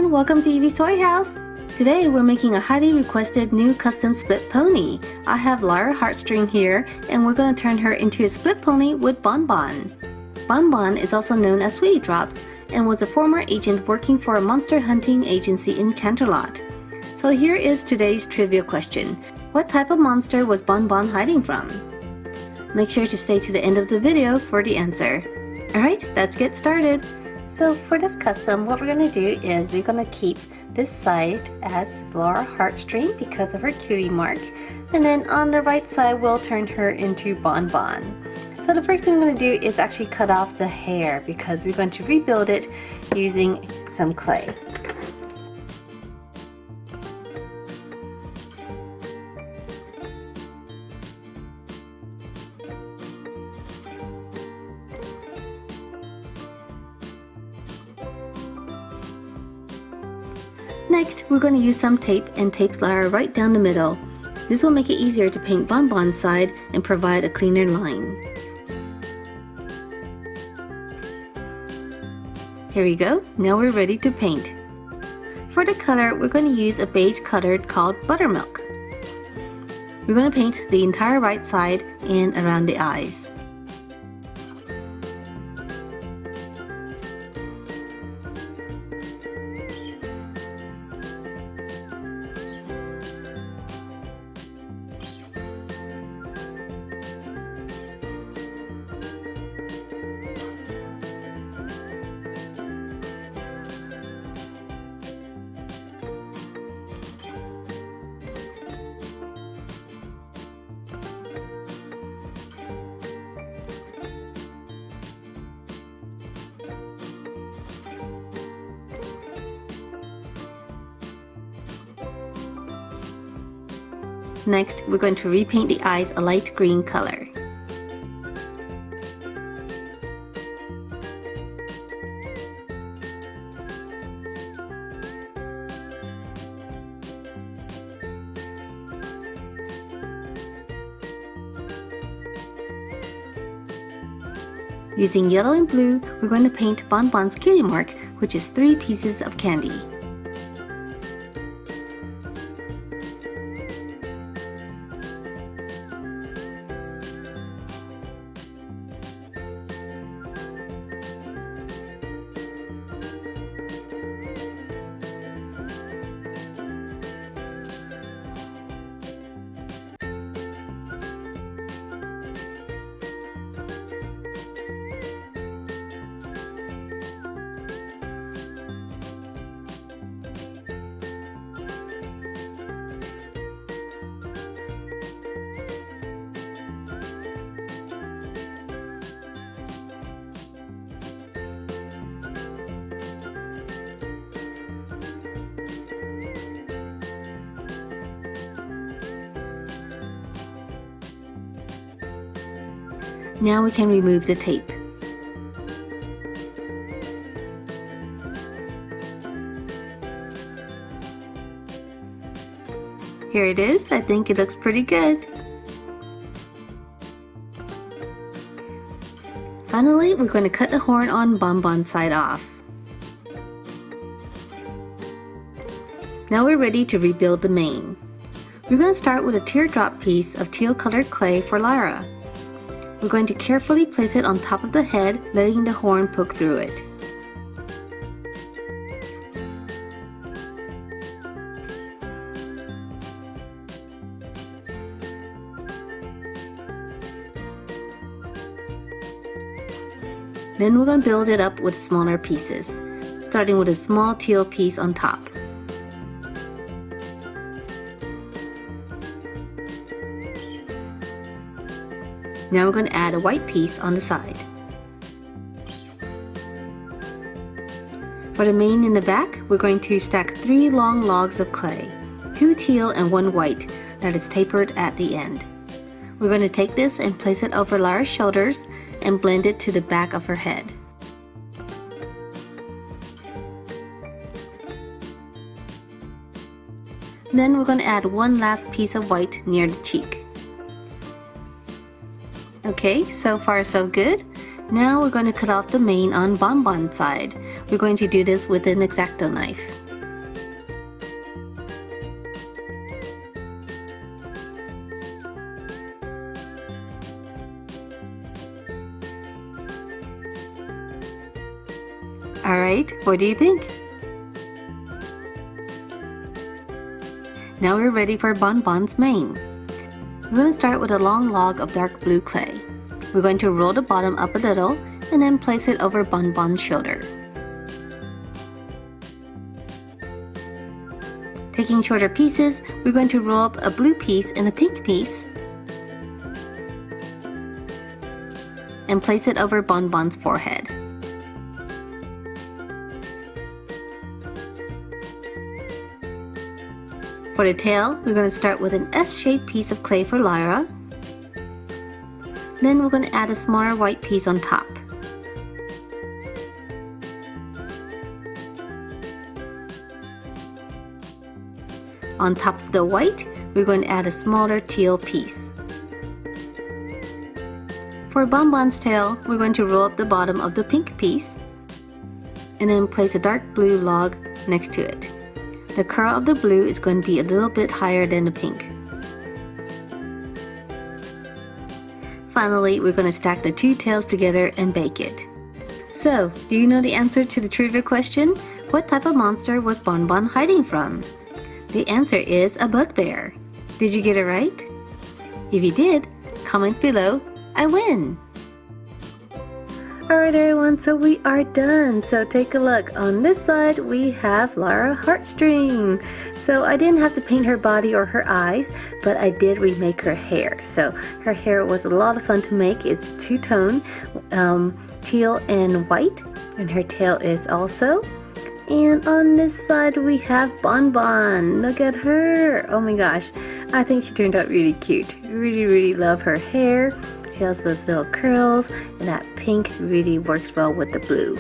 everyone, welcome to Evies Toy House. Today we're making a highly requested new custom split pony. I have Lyra Heartstring here and we're going to turn her into a split pony with Bonbon. Bonbon is also known as Sweetie Drops and was a former agent working for a monster hunting agency in Canterlot. So here is today's trivia question. What type of monster was Bonbon hiding from? Make sure to stay to the end of the video for the answer. Alright, let's get started. So for this custom, what we're going to do is we're going to keep this side as Lyra Heartstring because of her cutie mark. And then on the right side, we'll turn her into Bonbon. So the first thing I'm going to do is actually cut off the hair because we're going to rebuild it using some clay. Next, we're going to use some tape and tape Lyra right down the middle. This will make it easier to paint Bonbon's side and provide a cleaner line. Here we go, now we're ready to paint. For the color, we're going to use a beige color called Buttermilk. We're going to paint the entire right side and around the eyes. Next, we're going to repaint the eyes a light green color. Using yellow and blue, we're going to paint Bonbon's cutie mark, which is 3 pieces of candy. Now we can remove the tape. Here it is. I think it looks pretty good. Finally, we're going to cut the horn on Bonbon's side off. Now we're ready to rebuild the mane. We're going to start with a teardrop piece of teal colored clay for Lyra. We're going to carefully place it on top of the head, letting the horn poke through it. Then we're going to build it up with smaller pieces, starting with a small teal piece on top. Now we're going to add a white piece on the side. For the mane in the back, we're going to stack 3 long logs of clay, 2 teal and 1 white that is tapered at the end. We're going to take this and place it over Lyra's shoulders and blend it to the back of her head. Then we're going to add 1 last piece of white near the cheek. Okay, so far so good. Now we're going to cut off the mane on Bonbon's side. We're going to do this with an X-Acto knife. Alright, what do you think? Now we're ready for Bonbon's mane. We're going to start with a long log of dark blue clay. We're going to roll the bottom up a little and then place it over Bonbon's shoulder. Taking shorter pieces, we're going to roll up a blue piece and a pink piece and place it over Bonbon's forehead. For the tail, we're going to start with an S-shaped piece of clay for Lyra. Then we're going to add a smaller white piece on top. On top of the white, we're going to add a smaller teal piece. For Bonbon's tail, we're going to roll up the bottom of the pink piece and then place a dark blue log next to it. The curl of the blue is going to be a little bit higher than the pink. Finally, we're going to stack the two tails together and bake it. So, do you know the answer to the trivia question? What type of monster was Bonbon hiding from? The answer is a bugbear. Did you get it right? If you did, comment below. I win! Alright everyone, so we are done. So take a look. On this side we have Lyra Heartstring. So I didn't have to paint her body or her eyes, but I did remake her hair. So her hair was a lot of fun to make. It's two-tone, teal and white, and her tail is also. And on this side we have Bonbon. Look at her! Oh my gosh, I think she turned out really cute. Really love her hair. She has those little curls, and that pink really works well with the blue.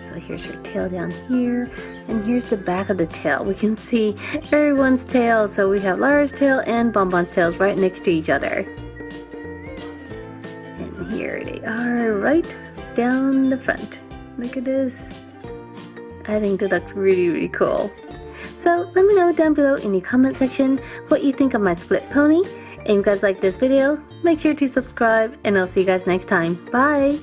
So here's her tail down here, and here's the back of the tail. We can see everyone's tail. So we have Lyra's tail and Bonbon's tails right next to each other. And here they are right down the front. Look at this. I think they look really cool. So let me know down below in the comment section what you think of my split pony. If you guys like this video, make sure to subscribe, and I'll see you guys next time. Bye!